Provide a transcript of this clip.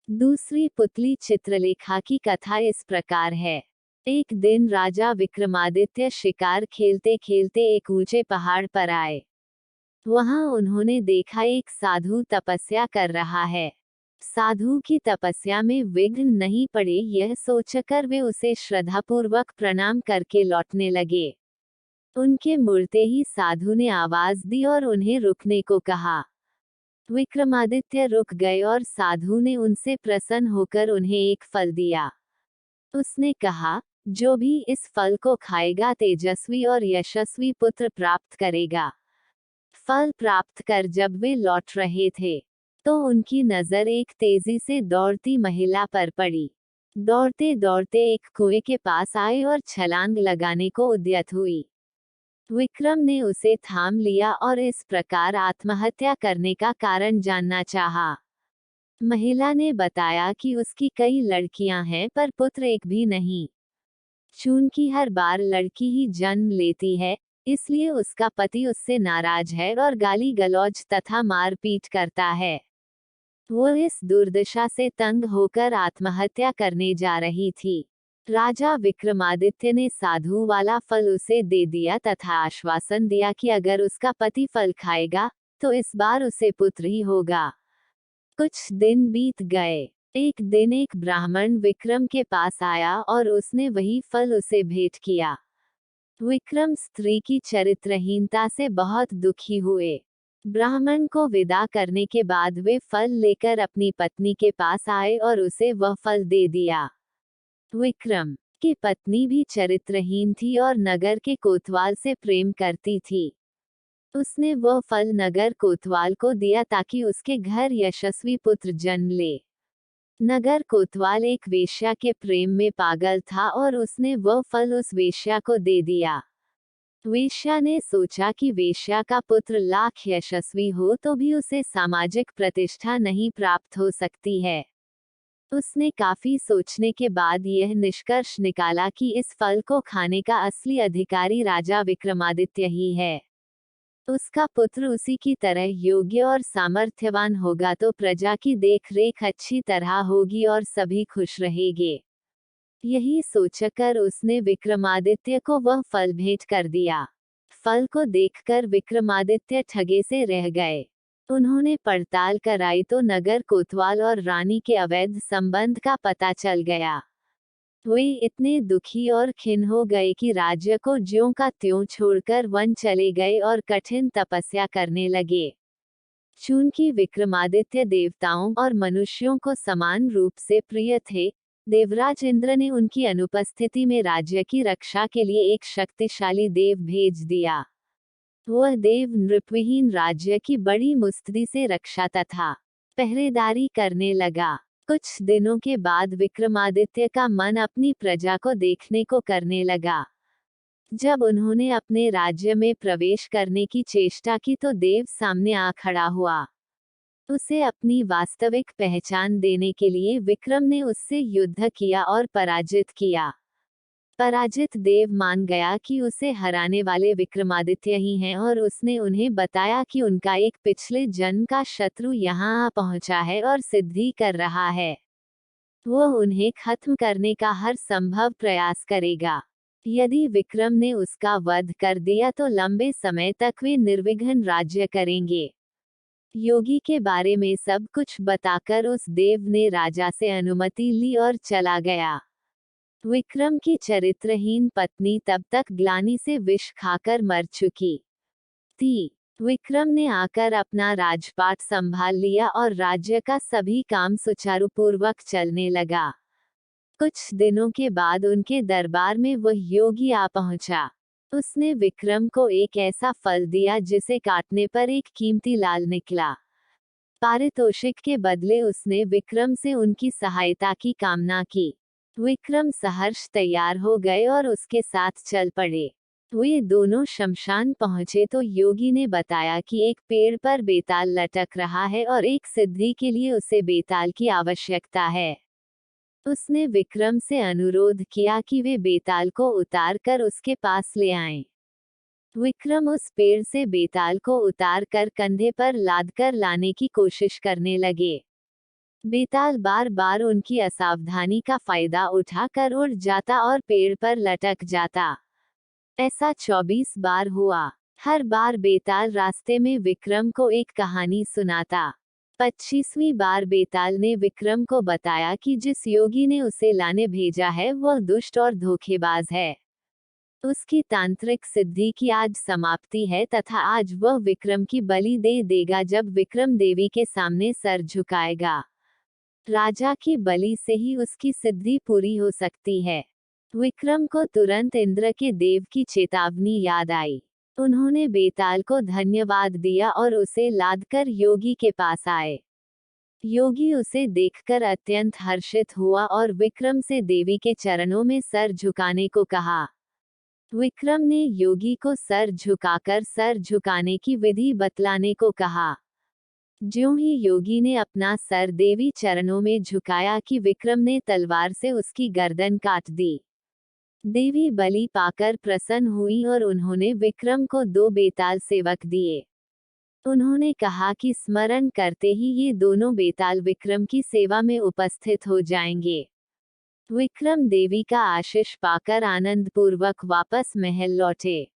दूसरी पुतली चित्रलेखा की कथा इस प्रकार है। एक दिन राजा विक्रमादित्य शिकार खेलते खेलते एक ऊंचे पहाड़ पर आए। वहां उन्होंने देखा एक साधु तपस्या कर रहा है। साधु की तपस्या में विघ्न नहीं पड़े, यह सोचकर वे उसे श्रद्धापूर्वक प्रणाम करके लौटने लगे। उनके मुड़ते ही साधु ने आवाज दी और उन्हें रुकने को कहा। विक्रमादित्य रुक गए और साधु ने उनसे प्रसन्न होकर उन्हें एक फल दिया। उसने कहा, जो भी इस फल को खाएगा तेजस्वी और यशस्वी पुत्र प्राप्त करेगा। फल प्राप्त कर जब वे लौट रहे थे तो उनकी नजर एक तेजी से दौड़ती महिला पर पड़ी। दौड़ते दौड़ते एक कुएं के पास आए और छलांग लगाने को उद्यत हुई। विक्रम ने उसे थाम लिया और इस प्रकार आत्महत्या करने का कारण जानना चाहा। महिला ने बताया कि उसकी कई लड़कियां हैं पर पुत्र एक भी नहीं। चूंकि हर बार लड़की ही जन्म लेती है, इसलिए उसका पति उससे नाराज है और गाली गलौज तथा मारपीट करता है। वो इस दुर्दशा से तंग होकर आत्महत्या करने जा रही थी। राजा विक्रमादित्य ने साधु वाला फल उसे दे दिया तथा आश्वासन दिया कि अगर उसका पति फल खाएगा तो इस बार उसे पुत्र ही होगा। कुछ दिन बीत गए। एक दिन एक ब्राह्मण विक्रम के पास आया और उसने वही फल उसे भेंट किया। विक्रम स्त्री की चरित्रहीनता से बहुत दुखी हुए। ब्राह्मण को विदा करने के बाद वे फल लेकर अपनी पत्नी के पास आए और उसे वह फल दे दिया। विक्रम की पत्नी भी चरित्रहीन थी और नगर के कोतवाल से प्रेम करती थी। उसने वह फल नगर कोतवाल को दिया ताकि उसके घर यशस्वी पुत्र जन्म ले। नगर कोतवाल एक वेश्या के प्रेम में पागल था और उसने वह फल उस वेश्या को दे दिया। वेश्या ने सोचा कि वेश्या का पुत्र लाख यशस्वी हो तो भी उसे सामाजिक प्रतिष्ठा नहीं प्राप्त हो सकती है। उसने काफी सोचने के बाद यह निष्कर्ष निकाला कि इस फल को खाने का असली अधिकारी राजा विक्रमादित्य ही है। उसका पुत्र उसी की तरह योग्य और सामर्थ्यवान होगा तो प्रजा की देखरेख अच्छी तरह होगी और सभी खुश रहेंगे। यही सोचकर उसने विक्रमादित्य को वह फल भेंट कर दिया। फल को देखकर विक्रमादित्य ठगे से रह गए। उन्होंने पड़ताल कराई तो नगर कोतवाल और रानी के अवैध संबंध का पता चल गया। वे इतने दुखी और खिन्न हो गए कि राज्य को ज्यों का त्यों छोड़कर वन चले गए और कठिन तपस्या करने लगे। चूंकि विक्रमादित्य देवताओं और मनुष्यों को समान रूप से प्रिय थे, देवराज इंद्र ने उनकी अनुपस्थिति में राज्य की रक्षा के लिए एक शक्तिशाली देव भेज दिया। वह देव नृपविहीन राज्य की बड़ी मुस्तैदी से रक्षा तथा पहरेदारी करने लगा। कुछ दिनों के बाद विक्रमादित्य का मन अपनी प्रजा को देखने को करने लगा। जब उन्होंने अपने राज्य में प्रवेश करने की चेष्टा की तो देव सामने आ खड़ा हुआ। उसे अपनी वास्तविक पहचान देने के लिए विक्रम ने उससे युद्ध किया और पराजित किया। पराजित देव मान गया कि उसे हराने वाले विक्रमादित्य ही हैं और उसने उन्हें बताया कि उनका एक पिछले जन्म का शत्रु यहाँ आ पहुंचा है और सिद्धि कर रहा है। वह उन्हें खत्म करने का हर संभव प्रयास करेगा। यदि विक्रम ने उसका वध कर दिया तो लंबे समय तक वे निर्विघ्न राज्य करेंगे। योगी के बारे में सब कुछ बताकर उस देव ने राजा से अनुमति ली और चला गया। विक्रम की चरित्रहीन पत्नी तब तक ग्लानि से विष खाकर मर चुकी थी। विक्रम ने आकर अपना राजपाट संभाल लिया और राज्य का सभी काम सुचारुपूर्वक चलने लगा। कुछ दिनों के बाद उनके दरबार में वह योगी आ पहुंचा। उसने विक्रम को एक ऐसा फल दिया जिसे काटने पर एक कीमती लाल निकला। पारितोषिक के बदले उसने विक्रम से उनकी सहायता की कामना की। विक्रम सहर्ष तैयार हो गए और उसके साथ चल पड़े। वे दोनों शमशान पहुंचे तो योगी ने बताया कि एक पेड़ पर बेताल लटक रहा है और एक सिद्धि के लिए उसे बेताल की आवश्यकता है। उसने विक्रम से अनुरोध किया कि वे बेताल को उतार कर उसके पास ले आएं। विक्रम उस पेड़ से बेताल को उतार कर कंधे पर लादकर लाने की कोशिश करने लगे। बेताल बार बार उनकी असावधानी का फायदा उठाकर उड़ जाता और पेड़ पर लटक जाता। ऐसा 24 बार हुआ। हर बार बेताल रास्ते में विक्रम को एक कहानी सुनाता। 25वीं बार बेताल ने विक्रम को बताया कि जिस योगी ने उसे लाने भेजा है वह दुष्ट और धोखेबाज है। उसकी तांत्रिक सिद्धि की आज समाप्ति है तथा आज वह विक्रम की बलि दे देगा जब विक्रम देवी के सामने सर झुकाएगा। राजा की बलि से ही उसकी सिद्धि पूरी हो सकती है। विक्रम को तुरंत इंद्र के देव की चेतावनी याद आई। उन्होंने बेताल को धन्यवाद दिया और उसे लादकर योगी के पास आए। योगी उसे देखकर अत्यंत हर्षित हुआ और विक्रम से देवी के चरणों में सर झुकाने को कहा। विक्रम ने योगी को सर झुकाकर सर झुकाने की विधि बतलाने को कहा। ज्यों ही योगी ने अपना सर देवी चरणों में झुकाया कि विक्रम ने तलवार से उसकी गर्दन काट दी। देवी बलि पाकर प्रसन्न हुई और उन्होंने विक्रम को 2 बेताल सेवक दिए। उन्होंने कहा कि स्मरण करते ही ये दोनों बेताल विक्रम की सेवा में उपस्थित हो जाएंगे। विक्रम देवी का आशीष पाकर आनंदपूर्वक वापस महल लौटे।